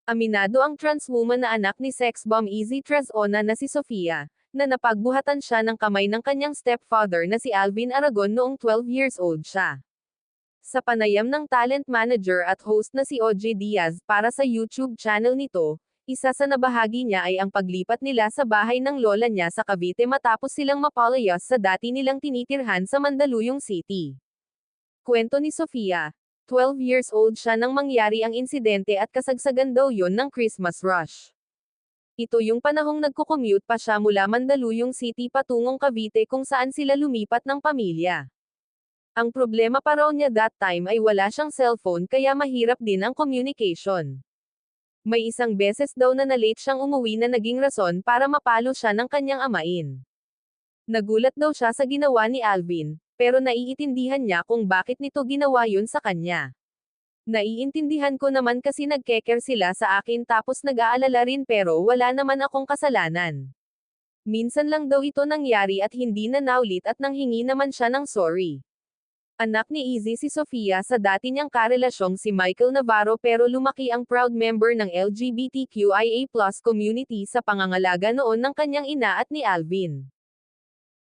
Aminado ang trans woman na anak ni sex bomb Izzy Trazona na si Sofia, na napagbuhatan siya ng kamay ng kanyang stepfather na si Alvin Aragon noong 12 years old siya. Sa panayam ng talent manager at host na si OJ Diaz para sa YouTube channel nito, isa sa nabahagi niya ay ang paglipat nila sa bahay ng lola niya sa Cavite matapos silang mapalayas sa dati nilang tinitirhan sa Mandaluyong City. Kwento ni Sofia, 12 years old siya nang mangyari ang insidente at kasagsagan daw yon ng Christmas rush. Ito yung panahong nagko-commute pa siya mula Mandaluyong City patungong Cavite kung saan sila lumipat ng pamilya. Ang problema pa raw niya that time ay wala siyang cellphone kaya mahirap din ang communication. May isang beses daw na late siyang umuwi na naging rason para mapalo siya ng kanyang amain. Nagulat daw siya sa ginawa ni Alvin, pero naiintindihan niya kung bakit nito ginawa yun sa kanya. Naiintindihan ko naman kasi nagkeker sila sa akin tapos nag-aalala rin pero wala naman akong kasalanan. Minsan lang daw ito nangyari at hindi na naulit at nanghingi naman siya ng sorry. Anak ni Izzy si Sofia sa dati niyang karelasyong si Michael Navarro pero lumaki ang proud member ng LGBTQIA+ community sa pangangalaga noon ng kanyang ina at ni Alvin.